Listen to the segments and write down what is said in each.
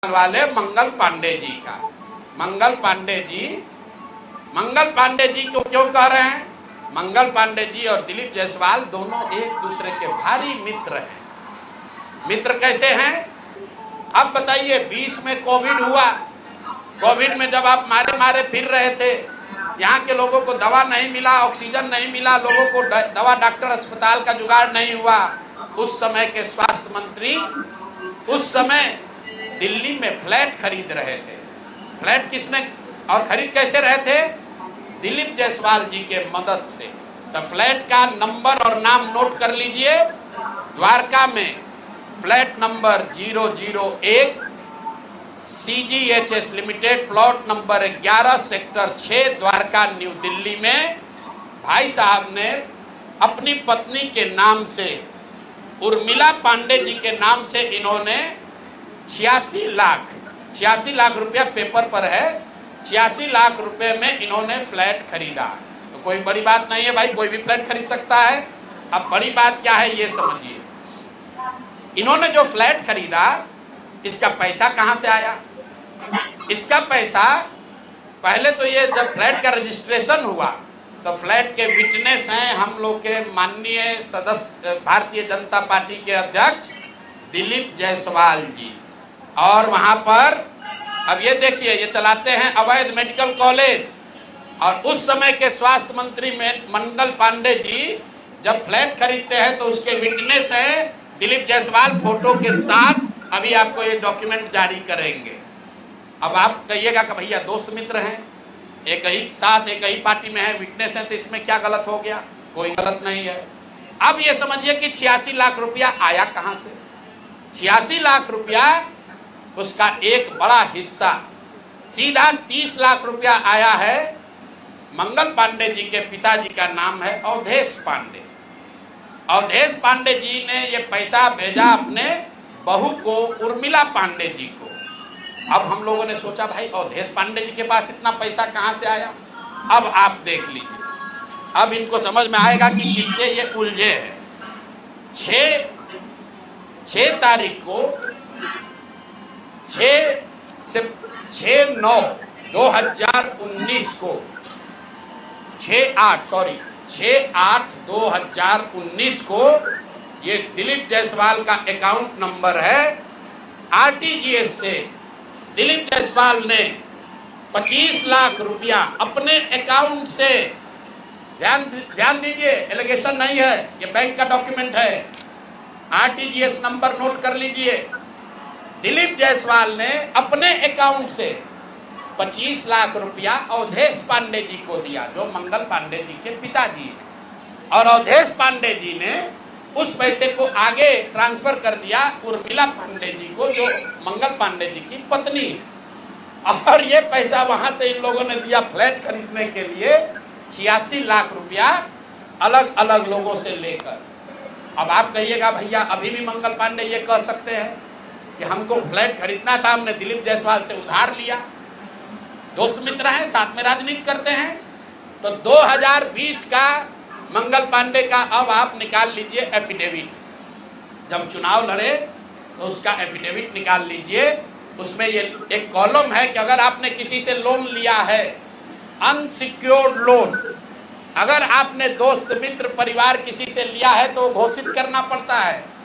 वाले मंगल पांडे जी का। मंगल पांडे जी को क्यों कह रहे हैं? मंगल पांडे जी और दिलीप जायसवाल दोनों एक दूसरे के भारी मित्र हैं। मित्र कैसे हैं? अब बताइए, 20 में कोविड हुआ। कोविड में जब आप मारे मारे फिर रहे थे, यहाँ के लोगों को दवा नहीं मिला, ऑक्सीजन नहीं मिला, लोगों को दवा डॉक्टर अस्पताल का जुगाड़ नहीं हुआ। उस समय के स्वास्थ्य मंत्री उस समय दिल्ली में फ्लैट खरीद रहे थे। फ्लैट किसने और खरीद कैसे रहे थे? दिलीप जायसवाल जी के मदद से। तो फ्लैट का नंबर और नाम नोट कर लीजिए। द्वारका में flat number 001 CGHS limited, plot number 11 sector 6 Dwarka new Delhi में भाई साहब ने अपनी पत्नी के नाम से, उर्मिला पांडे जी के नाम से, इन्होंने 86 लाख रुपया पेपर पर है। 86 लाख रुपए में इन्होंने फ्लैट खरीदा। तो कोई बड़ी बात नहीं है भाई, कोई भी फ्लैट खरीद सकता है। अब बड़ी बात क्या है ये समझिए। इन्होंने जो फ्लैट खरीदा, इसका पैसा कहां से आया? इसका पैसा पहले तो ये जब फ्लैट का रजिस्ट्रेशन हुआ तो फ्लैट के विटनेस हैं हम लोग के माननीय सदस्य, भारतीय जनता पार्टी के अध्यक्ष दिलीप जायसवाल जी। और वहां पर अब ये देखिए, ये चलाते हैं अवैध मेडिकल कॉलेज। और उस समय के स्वास्थ्य मंत्री में मंगल पांडे जी जब फ्लैट खरीदते हैं तो उसके विटनेस है दिलीप जायसवाल, फोटो के साथ। अभी आपको ये डॉक्यूमेंट जारी करेंगे। अब आप कहिएगा कि भैया दोस्त मित्र हैं, एक ही साथ एक ही पार्टी में है, विटनेस है, तो इसमें क्या गलत हो गया? कोई गलत नहीं है। अब ये समझिए कि 86 लाख रुपया आया कहां से? 86 लाख रुपया, उसका एक बड़ा हिस्सा सीधा 30 लाख रुपया आया है। मंगल पांडे जी के पिताजी का नाम है अवधेश पांडे। अवधेश पांडे जी ने ये पैसा भेजा अपने बहू को, उर्मिला पांडे जी को। अब हम लोगों ने सोचा भाई अवधेश पांडे जी के पास इतना पैसा कहां से आया? अब आप देख लीजिए, अब इनको समझ में आएगा कि किससे ये उलझे हैं। 6 तारीख को 6/9/2019 को 6/8/2019 को ये दिलीप जायसवाल का अकाउंट नंबर है। RTGS से दिलीप जायसवाल ने 25 लाख रुपया अपने अकाउंट से, ध्यान दीजिए, एलिगेशन नहीं है, ये बैंक का डॉक्यूमेंट है। RTGS नंबर नोट कर लीजिए। दिलीप जायसवाल ने अपने अकाउंट से 25 लाख रुपया अवधेश पांडे जी को दिया, जो मंगल पांडे जी के पिताजी हैं। और अवधेश पांडे जी ने उस पैसे को आगे ट्रांसफर कर दिया उर्मिला पांडे जी को, जो मंगल पांडे जी की पत्नी है। और ये पैसा वहां से इन लोगों ने दिया फ्लैट खरीदने के लिए, 86 लाख रुपया अलग अलग लोगों से लेकर। अब आप कहिएगा भैया अभी भी मंगल पांडे ये कह सकते हैं कि हमको फ्लैट खरीदना था, हमने दिलीप जायसवाल से उधार लिया। दोस्त मित्र हैं, साथ में राजनीति करते हैं। तो 2020 का मंगल पांडे का अब आप निकाल लीजिए एफिडेविट। जब चुनाव लड़े तो उसका एफिडेविट निकाल लीजिए। उसमें ये एक कॉलम है कि अगर आपने किसी से लोन लिया है, अनसिक्योर्ड लोन, अगर आपने दोस्त मित्र परिवार किसी से लिया है तो घोषित करना पड़ता है।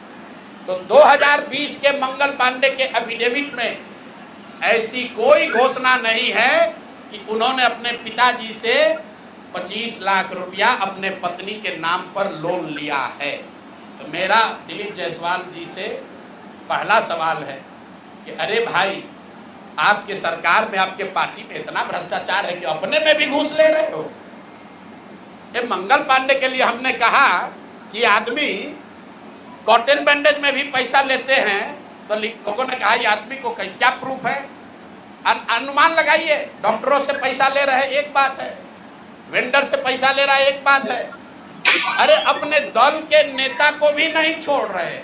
तो 2020 के मंगल पांडे के एफिडेविट में ऐसी कोई घोषणा नहीं है कि उन्होंने अपने पिताजी से 25 लाख रुपया अपने पत्नी के नाम पर लोन लिया है। तो मेरा दिलीप जायसवाल जी से पहला सवाल है कि अरे भाई, आपके सरकार में, आपके पार्टी में इतना भ्रष्टाचार है कि अपने में भी घूस ले रहे हो। ये मंगल पांडे के लिए हमने कहा कि आदमी कॉटन बैंडेज में भी पैसा लेते हैं, तो लोगों ने कहा ये आदमी को क्या प्रूफ है? अनुमान लगाइए। डॉक्टरों से पैसा ले रहे एक बात है, वेंडर से पैसा ले रहा है एक बात है। अरे अपने दल के नेता को भी नहीं छोड़ रहे।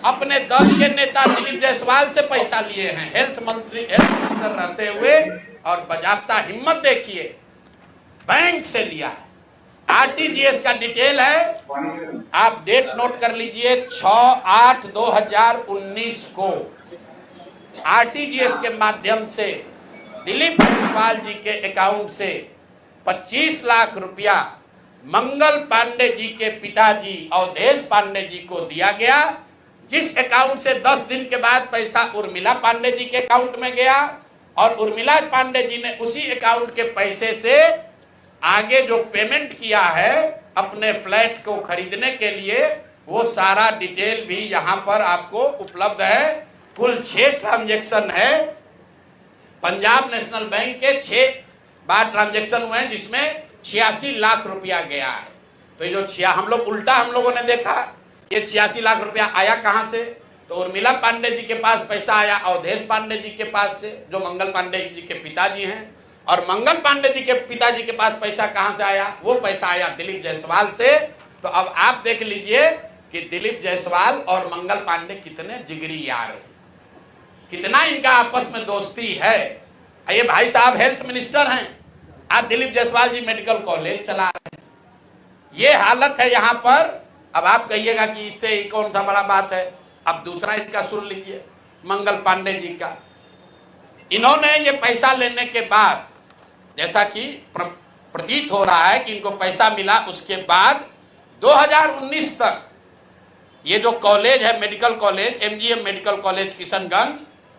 अपने दल के नेता दिलीप जायसवाल से पैसा लिए हैं, हेल्थ मिनिस्टर रहते हुए, और बजाता हिम्मत देखिए, बैंक से लिया है। RTGS का डिटेल है, आप डेट नोट कर लीजिए, 6/8/2019 को आरटीजीएस के माध्यम से दिलीप जायसवाल जी के अकाउंट से 25 लाख रुपया मंगल पांडे जी के पिताजी अवधेश पांडे जी को दिया गया, जिस अकाउंट से 10 दिन के बाद पैसा उर्मिला पांडे जी के अकाउंट में गया और उर्मिला पांडे जी ने उसी अकाउंट के पैसे से आगे जो पेमेंट किया है अपने फ्लैट को खरीदने के लिए, वो सारा डिटेल भी यहां पर आपको उपलब्ध है। कुल 6 ट्रांजैक्शन है। पंजाब नेशनल बैंक के 6 बार ट्रांजैक्शन हुए हैं, जिसमें 86 लाख रुपया गया है। तो ये जो हम लोगों ने देखा, ये 86 लाख रुपया आया कहां से? तो उर्मिला पांडे जी के पास पैसा आया अवधेश पांडे जी के पास से, जो मंगल पांडे जी के पिताजी हैं। और मंगल पांडे जी के पिताजी के पास पैसा कहां से आया? वो पैसा आया दिलीप जायसवाल से। तो अब आप देख लीजिए कि दिलीप जायसवाल और मंगल पांडे कितने जिगरी यार हैं, कितना इनका आपस में दोस्ती है। ये भाई साहब हेल्थ मिनिस्टर हैं, आज दिलीप जायसवाल जी मेडिकल कॉलेज चला रहे हैं। ये हालत है यहाँ पर। अब आप कहिएगा कि इससे कौन सा बड़ा बात है। अब दूसरा इनका सुन लीजिए, मंगल पांडे जी का। इन्होंने ये पैसा लेने के बाद, जैसा कि प्रतीत हो रहा है कि इनको पैसा मिला, उसके बाद 2019 तक ये जो कॉलेज है medical college, MGM medical college Kishanganj,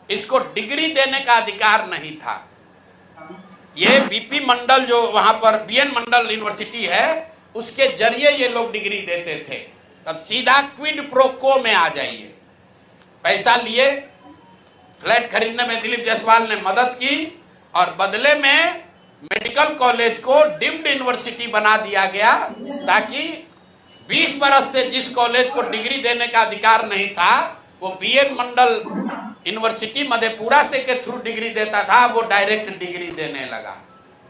इसको डिग्री देने का अधिकार नहीं था। ये बीपी मंडल जो वहां पर बीएन मंडल यूनिवर्सिटी है, उसके जरिए ये लोग डिग्री देते थे। तब सीधा क्विड प्रो को में आ जाइए। पैसा लिए, फ्लैट खरीदने में दिलीप जायसवाल ने मदद की और बदले में मेडिकल कॉलेज को डीम्ड यूनिवर्सिटी बना दिया गया, ताकि 20 बरस से जिस कॉलेज को डिग्री देने का अधिकार नहीं था, वो बीएन मंडल यूनिवर्सिटी मधेपुरा से के थ्रू डिग्री देता था, वो डायरेक्ट डिग्री देने लगा।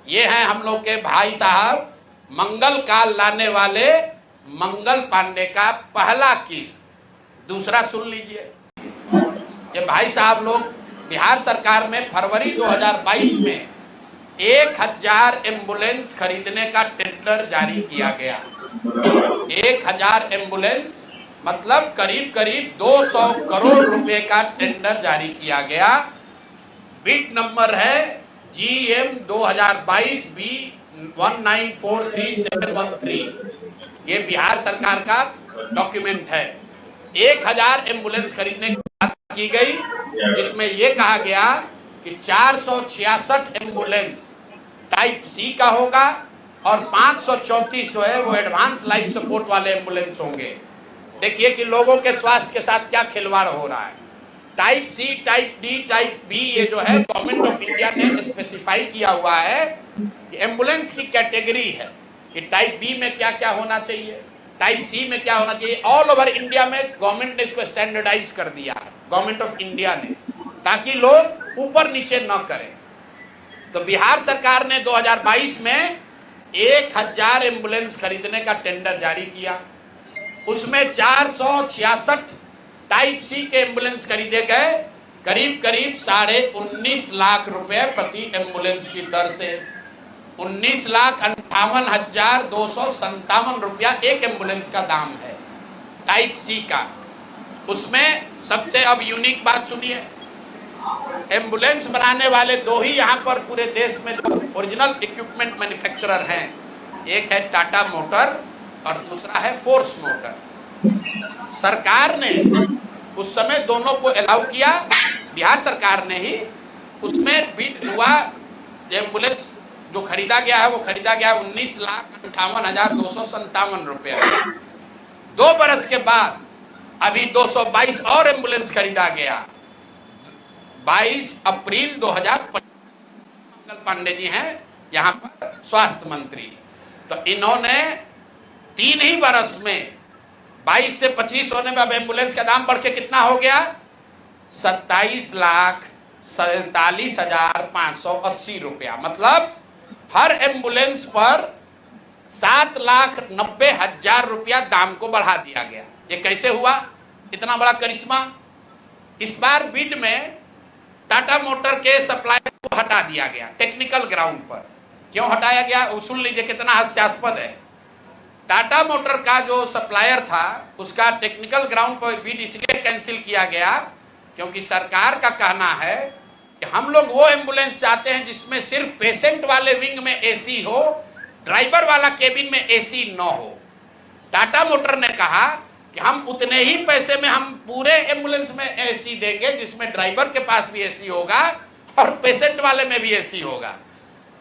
ये हैं हम लोग के भाई साहब, मंगल काल लाने वाले मंगल पांडे का पहला केस। दूसरा सुन लीजिए, ये भाई साहब लोग बिहार सरकार में फरवरी 2022 में 1000 एम्बुलेंस खरीदने का टेंडर जारी किया गया। 1000 एम्बुलेंस मतलब करीब करीब 200 करोड़ रुपए का टेंडर जारी किया गया। बिड नंबर है GM 2022 B1943713। ये बिहार सरकार का डॉक्यूमेंट है। 1000 एम्बुलेंस खरीदने की बात की गई, जिसमें यह कहा गया कि 466 एम्बुलेंस टाइप सी का होगा और 534 जो है वो एडवांस लाइफ सपोर्ट वाले एम्बुलेंस होंगे। देखिए कि लोगों के स्वास्थ्य के साथ क्या खिलवाड़ हो रहा है। Type C, type D, type B, ये जो है गवर्नमेंट ऑफ इंडिया ने स्पेसिफाई किया हुआ है कि एम्बुलेंस की कैटेगरी है कि टाइप बी में क्या क्या होना चाहिए, टाइप सी में क्या होना चाहिए। ऑल ओवर इंडिया में गवर्नमेंट ने इसको स्टैंडर्डाइज कर दिया है, गवर्नमेंट ऑफ इंडिया ने, ताकि लोग ऊपर नीचे न करें। तो बिहार सरकार ने 2022 में 1000 एम्बुलेंस खरीदने का टेंडर जारी किया। उसमें 466 टाइप सी के एम्बुलेंस खरीदे गए, करीब करीब 19.5 लाख रुपए प्रति एम्बुलेंस की दर से। 19,58,257 रुपया एक एम्बुलेंस का दाम है टाइप सी का। उसमें सबसे अब यूनिक बात सुनिए, एम्बुलेंस बनाने वाले 2 ही यहाँ पर पूरे देश में जो ओरिजिनल इक्विपमेंट मैन्युफैक्चरर हैं, एक है टाटा मोटर और दूसरा है फोर्स मोटर। सरकार ने उस समय दोनों को अलाउ किया, बिहार सरकार ने ही। उसमें बिड हुआ, एम्बुलेंस जो खरीदा गया है वो खरीदा गया 19,58,257 रुपया। 2 बरस के बाद अभी 222 और एम्बुलेंस खरीदा गया। 22 अप्रैल 2025 मंगल पांडे जी हैं यहाँ पर स्वास्थ्य मंत्री। तो इन्होंने 3 ही बरस में 22 से 25 होने में अब एम्बुलेंस का दाम बढ़ के कितना हो गया? 27,47,580 रुपया। मतलब हर एम्बुलेंस पर 7,90,000 रुपया दाम को बढ़ा दिया गया। ये कैसे हुआ? इतना बड़ा करिश्मा। इस बार बिड में टाटा मोटर के सप्लायर को हटा दिया गया टेक्निकल ग्राउंड पर। क्यों हटाया गया? सुन लीजिए कितना हास्यास्पद है। टाटा मोटर का जो सप्लायर था, उसका टेक्निकल ग्राउंड पर बिड इसलिए कैंसिल किया गया क्योंकि सरकार का कहना है कि हम लोग वो एम्बुलेंस चाहते हैं जिसमें सिर्फ पेशेंट वाले विंग में एसी हो, ड्राइवर वाला केबिन में एसी न हो। टाटा मोटर ने कहा कि हम उतने ही पैसे में हम पूरे एम्बुलेंस में एसी देंगे जिसमें ड्राइवर के पास भी एसी होगा और पेशेंट वाले में भी एसी होगा।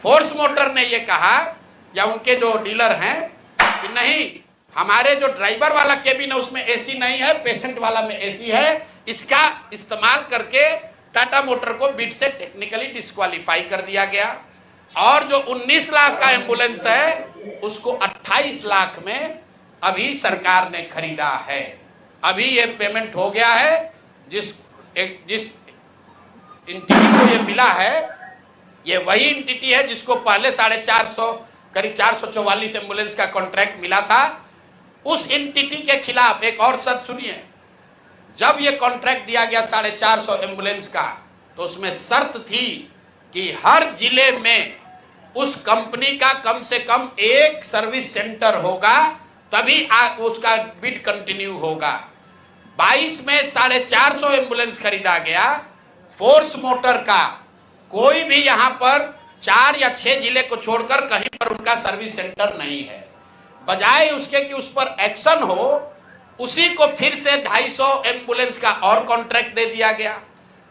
फोर्स मोटर ने ये कहा, या उनके जो डीलर हैं, कि नहीं, हमारे जो ड्राइवर वाला केबिन है उसमें एसी नहीं है, पेशेंट वाला में एसी है। इसका इस्तेमाल करके टाटा मोटर को बिड से टेक्निकली डिस्क्वालीफाई कर दिया गया और जो 19 लाख का एम्बुलेंस है उसको 28 लाख में अभी सरकार ने खरीदा है। अभी ये पेमेंट हो गया है। जिस एंटिटी को ये मिला है, ये वही एंटिटी है जिसको पहले 450 करीब 444 एम्बुलेंस का कॉन्ट्रैक्ट मिला था। उस एंटिटी के खिलाफ एक और शर्त सुनिए, जब ये कॉन्ट्रैक्ट दिया गया 450 एम्बुलेंस का, तो उसमें शर्त थी कि हर जिले में उस कंपनी का कम से कम एक सर्विस सेंटर होगा, तभी उसका बिड कंटिन्यू होगा। 22 में 450 एम्बुलेंस खरीदा गया। फोर्स मोटर का कोई भी यहां पर 4 या 6 जिले को छोड़कर कहीं पर उनका सर्विस सेंटर नहीं है। बजाय उसके कि उस पर एक्शन हो, उसी को फिर से 250 एम्बुलेंस का और कॉन्ट्रैक्ट दे दिया गया।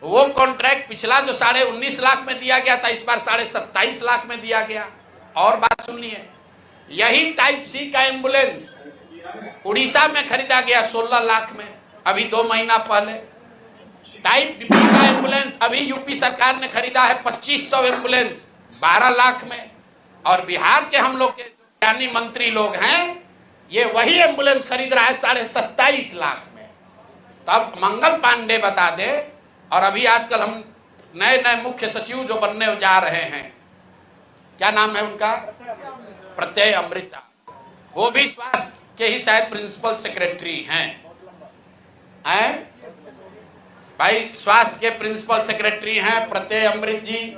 वो कॉन्ट्रैक्ट पिछला जो 19.5 लाख में दिया गया था, इस बार 27.5 लाख में दिया गया। और बात सुनिए, यही टाइप सी का एम्बुलेंस उड़ीसा में खरीदा गया 16 लाख में, अभी 2 महीना पहले। टाइप बी का एम्बुलेंस अभी यूपी सरकार ने खरीदा है 2500 एम्बुलेंस 12 लाख में। और बिहार के हम लोग के ज्ञानी मंत्री लोग हैं, ये वही एम्बुलेंस खरीद रहा है 27.5 लाख में। तब मंगल पांडे बता दे। और अभी आजकल हम नए मुख्य सचिव जो बनने जा रहे हैं, क्या नाम है उनका, प्रत्यय अमृत, वो भी स्वास्थ्य के ही शायद प्रिंसिपल सेक्रेटरी हैं भाई, स्वास्थ्य के प्रिंसिपल सेक्रेटरी हैं प्रत्यय अमृत जी।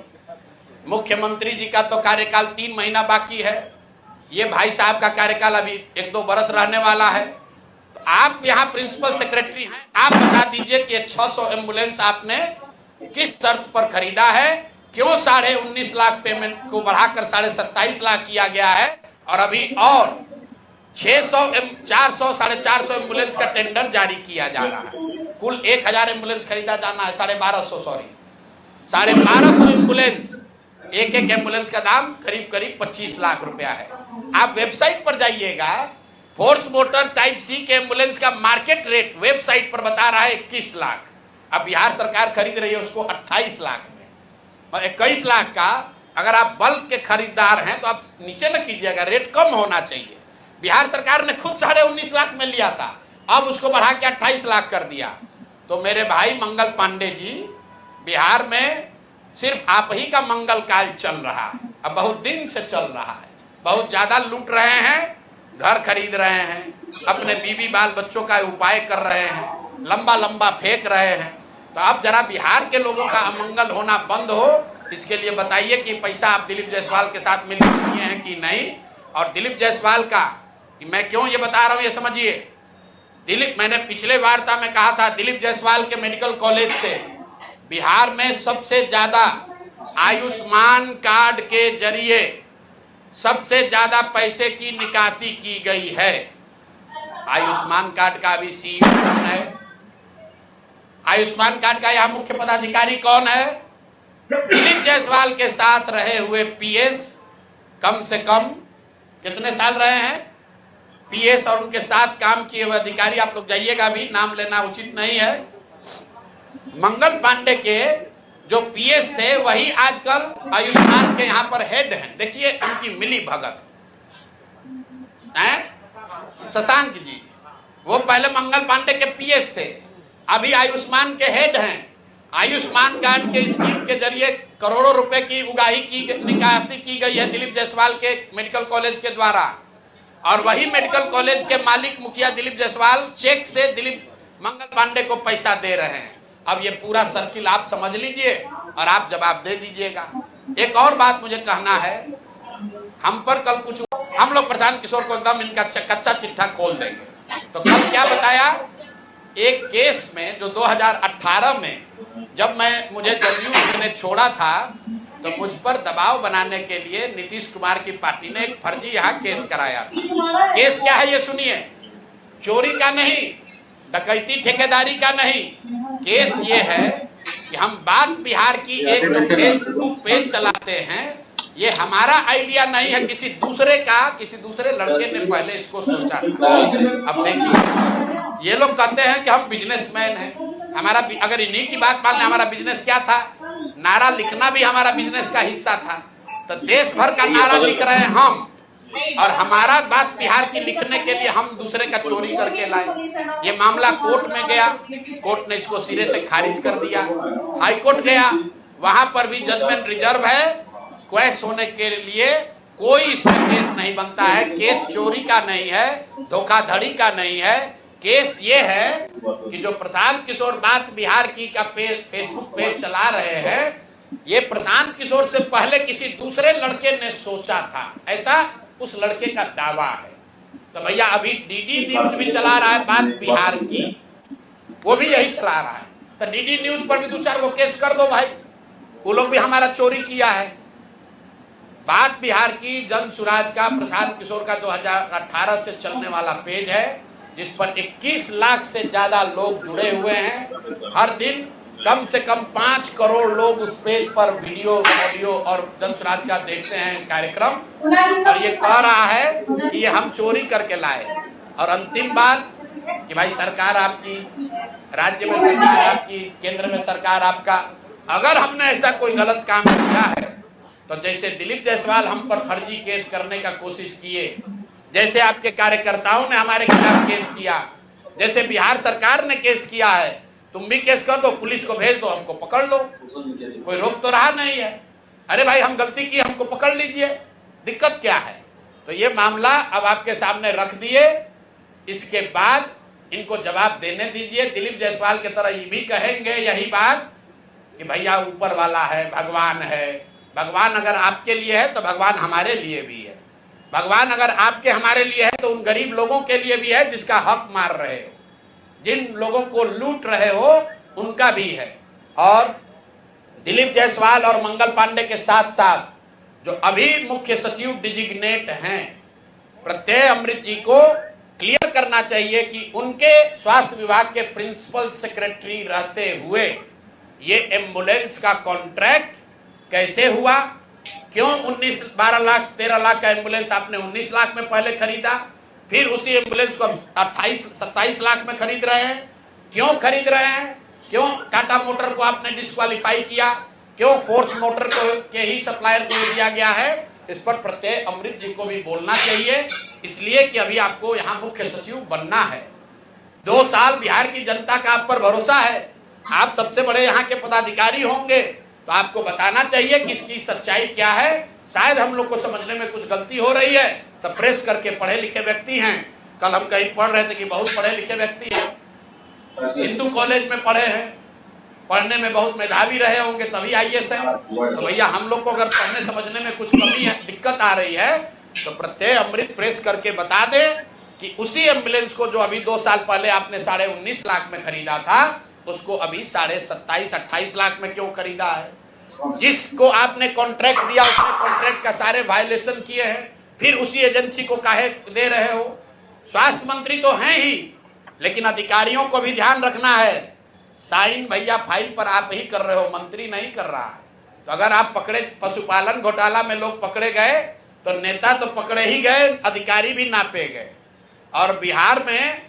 मुख्यमंत्री जी का तो कार्यकाल 3 महीना बाकी है। ये भाई साहब का कार्यकाल अभी 1-2 बरस रहने वाला है। तो आप यहाँ प्रिंसिपल सेक्रेटरी हैं, आप बता दीजिए कि 600 एम्बुलेंस आपने किस शर्त पर खरीदा है, क्यों 19.5 लाख पेमेंट को बढ़ाकर 27.5 लाख किया गया है, और अभी और 400 450 एम्बुलेंस का टेंडर जारी किया जा रहा है। कुल 1000 एम्बुलेंस खरीदा जाना है, 1250 एम्बुलेंस। एक एम्बुलेंस का दाम करीब 25 लाख रुपया है। आप वेबसाइट पर जाइएगा, फोर्स मोटर टाइप सी के एम्बुलेंस का मार्केट रेट वेबसाइट पर बता रहा है 21 लाख। अब बिहार सरकार खरीद रही है उसको 28 लाख में। और 21 लाख का अगर आप बल्क के खरीदार हैं तो आप नीचे न कीजिएगा, रेट कम होना चाहिए। बिहार सरकार ने खुद 19.5 लाख में लिया था, अब उसको बढ़ा के 28 लाख कर दिया। तो मेरे भाई मंगल पांडे जी, बिहार में सिर्फ आप ही का मंगल काल चल रहा है, अब बहुत दिन से चल रहा है। बहुत ज्यादा लूट रहे हैं, घर खरीद रहे हैं, अपने बीवी बाल बच्चों का उपाय कर रहे हैं, लंबा लंबा फेंक रहे हैं। तो अब जरा बिहार के लोगों का अमंगल होना बंद हो, इसके लिए बताइए कि पैसा आप दिलीप जायसवाल के साथ मिलकर किए हैं कि नहीं। और दिलीप जायसवाल का मैं क्यों ये बता रहा हूं, ये समझिए। दिलीप, मैंने पिछले वार्ता में कहा था, दिलीप जायसवाल के मेडिकल कॉलेज से बिहार में सबसे ज्यादा आयुष्मान कार्ड के जरिए सबसे ज्यादा पैसे की निकासी की गई है। आयुष्मान कार्ड का अभी सीईओ कौन है? आयुष्मान कार्ड का यहाँ मुख्य पदाधिकारी कौन है? दिलीप जायसवाल के साथ रहे हुए पीएस, कम से कम कितने साल रहे हैं पीएस, और उनके साथ काम किए हुए अधिकारी, आप लोग जाइएगा, अभी नाम लेना उचित नहीं है। मंगल पांडे के जो पीएस थे वही आजकल आयुष्मान के यहाँ पर हेड हैं। देखिए उनकी मिली भगत है। शशांक जी, वो पहले मंगल पांडे के पीएस थे, अभी आयुष्मान के हेड हैं। आयुष्मान कार्ड के स्कीम के जरिए करोड़ों रुपए की उगाही की निकासी की गई है दिलीप जायसवाल के मेडिकल कॉलेज के द्वारा। और वही मेडिकल कॉलेज के मालिक मुखिया दिलीप जायसवाल चेक से दिलीप मंगल पांडे को पैसा दे रहे हैं। अब ये पूरा सर्किल आप समझ लीजिए और आप जवाब दे दीजिएगा। एक और बात मुझे कहना है, हम पर कल कुछ, हम लोग प्रशांत किशोर को एकदम इनका कच्चा चिट्ठा खोल देंगे। तो कल क्या बताया एक केस में जो 2018 में जब मुझे जदयू ने छोड़ा था, तो मुझ पर दबाव बनाने के लिए नीतीश कुमार की पार्टी ने एक फर्जी यहाँ केस कराया। केस क्या है ये सुनिए। चोरी का नहीं, डकैती ठेकेदारी का नहीं, केस ये है कि हम बात बिहार की एक जो फेसबुक पेज चलाते हैं, ये हमारा आइडिया नहीं है, किसी दूसरे लड़के ने पहले इसको सोचा। अब देखिए, ये लोग कहते हैं कि हम बिजनेसमैन हैं। हमारा अगर इन्हीं की बात मान लें, हमारा बिजनेस क्या था? नारा लिखना भी हमारा बिजनेस का हिस्सा था। तो देश भर का नारा लिख रहे हैं हम, और हमारा बात बिहार की लिखने के लिए हम दूसरे का चोरी करके लाए। ये मामला कोर्ट में गया, कोर्ट ने इसको सिरे से खारिज कर दिया। हाई कोर्ट गया, वहां पर भी जजमेंट रिजर्व है। क्वेश होने के लिए कोई इसमें केस नहीं बनता है। केस चोरी का नहीं है, धोखाधड़ी का नहीं है। केस ये है कि जो प्रशांत किशोर बात बिहार की का फेसबुक पेज चला रहे हैं, ये प्रशांत किशोर से पहले किसी दूसरे लड़के ने सोचा था, ऐसा उस लड़के का दावा है। तो भैया अभी डीडी न्यूज भी चला रहा है बात बिहार की, वो भी यही चला रहा है। तो डीडी न्यूज पर भी 2-4 को केस कर दो भाई, वो लोग भी हमारा चोरी किया है। बात बिहार की जन सुराज का प्रशांत किशोर का 2018 से चलने वाला पेज है, जिस पर 21 लाख से ज्यादा लोग जुड़े हुए हैं। हर दिन कम से कम 5 करोड़ लोग उस पेज पर वीडियो, ऑडियो और जन सुराज का देखते हैं कार्यक्रम, और ये कह रहा है कि ये हम चोरी करके लाए। और अंतिम बात कि भाई सरकार आपकी, राज्य में सरकार आपकी, केंद्र में सरकार आपका, अगर हमने ऐसा कोई गलत काम किया है तो जैसे दिलीप जायसवाल हम पर फर्जी केस करने का कोशिश किए, जैसे आपके कार्यकर्ताओं ने हमारे खिलाफ केस किया, जैसे बिहार सरकार ने केस किया है, तुम भी केस कर दो, पुलिस को भेज दो, हमको पकड़ लो, कोई रोक तो रहा नहीं है। अरे भाई हम गलती की, हमको पकड़ लीजिए, दिक्कत क्या है? तो ये मामला अब आपके सामने रख दिए, इसके बाद इनको जवाब देने दीजिए। दिलीप जायसवाल की तरह ये भी कहेंगे यही बात कि भैया ऊपर वाला है, भगवान है। भगवान अगर आपके लिए है तो भगवान हमारे लिए भी है। भगवान अगर आपके हमारे लिए है तो उन गरीब लोगों के लिए भी है जिसका हक मार रहे हो, जिन लोगों को लूट रहे हो उनका भी है। और दिलीप जायसवाल और मंगल पांडे के साथ साथ जो अभी मुख्य सचिव डिजिग्नेट हैं, प्रत्यय अमृत जी को क्लियर करना चाहिए कि उनके स्वास्थ्य विभाग के प्रिंसिपल सेक्रेटरी रहते हुए ये एम्बुलेंस का कॉन्ट्रैक्ट कैसे हुआ? क्यों 12 लाख 13 लाख का एम्बुलेंस आपने 19 लाख में पहले खरीदा, फिर उसी एम्बुलेंस को 28-27 लाख में खरीद रहे हैं? क्यों खरीद रहे हैं? क्यों टाटा मोटर को आपने डिस्क्वालीफाई किया? क्यों फोर्स मोटर को के ही सप्लायर को दिया गया है? इस पर प्रत्यय अमृत जी को भी बोलना चाहिए, इसलिए कि अभी आपको यहाँ मुख्य सचिव बनना है। 2 साल बिहार की जनता का आप पर भरोसा है, आप सबसे बड़े यहाँ के पदाधिकारी होंगे, तो आपको बताना चाहिए कि इसकी सच्चाई क्या है। शायद हम लोग को समझने में कुछ गलती हो रही है, तो प्रेस करके पढ़े लिखे व्यक्ति हैं। कल हम कहीं पढ़ रहे थे कि बहुत पढ़े लिखे व्यक्ति हैं, हिंदू कॉलेज में पढ़े हैं, पढ़ने में बहुत मेधावी रहे होंगे, तभी IAS हैं। तो भैया हम लोग को अगर पढ़ने समझने में कुछ कमी है, दिक्कत आ रही है, तो प्रत्यय अमृत प्रेस करके बता दे कि उसी एम्बुलेंस को जो अभी 2 साल पहले आपने 19.5 लाख में खरीदा था, उसको अभी 27-28 लाख में क्यों खरीदा है? जिसको आपने कॉन्ट्रैक्ट दिया उसने कॉन्ट्रैक्ट का सारे वायलेशन किए हैं, फिर उसी एजेंसी को काहे दे रहे हो? स्वास्थ्य मंत्री तो हैं ही, लेकिन अधिकारियों को भी ध्यान रखना है। साइन भैया फाइल पर आप ही कर रहे हो, मंत्री नहीं कर रहा है। तो अगर आप पकड़े, पशुपालन घोटाला में लोग पकड़े गए तो नेता तो पकड़े ही गए, अधिकारी भी नापे गए। और बिहार में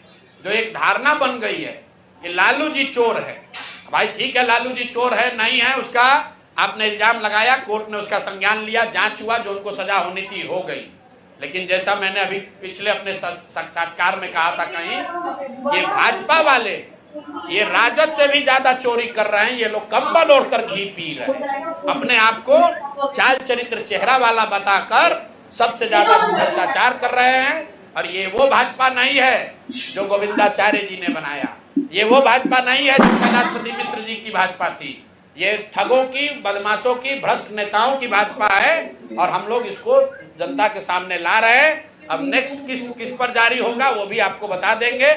जो एक धारणा बन गई है कि लालू जी चोर है। भाई ठीक है, लालू जी चोर है नहीं है, उसका आपने इल्जाम लगाया, कोर्ट ने उसका संज्ञान लिया, जांच हुआ, जो उनको सजा होनी थी हो गई। लेकिन जैसा मैंने अभी पिछले अपने साक्षात्कार में कहा था कहीं, ये भाजपा वाले ये राजद से भी ज्यादा चोरी कर रहे हैं। ये लोग कंबल ओढ़कर घी पी रहे हैं, अपने आप को चाल चरित्र चेहरा वाला बताकर सबसे ज्यादा भ्रष्टाचार कर रहे हैं। और ये वो भाजपा नहीं है जो गोविंदाचार्य जी ने बनाया, ये वो भाजपा नहीं है जो कैलाशपति मिश्र जी की भाजपा थी। ये ठगों की, बदमाशों की, भ्रष्ट नेताओं की भाजपा है, और हम लोग इसको जनता के सामने ला रहे हैं। अब नेक्स्ट किस पर जारी होगा वो भी आपको बता देंगे।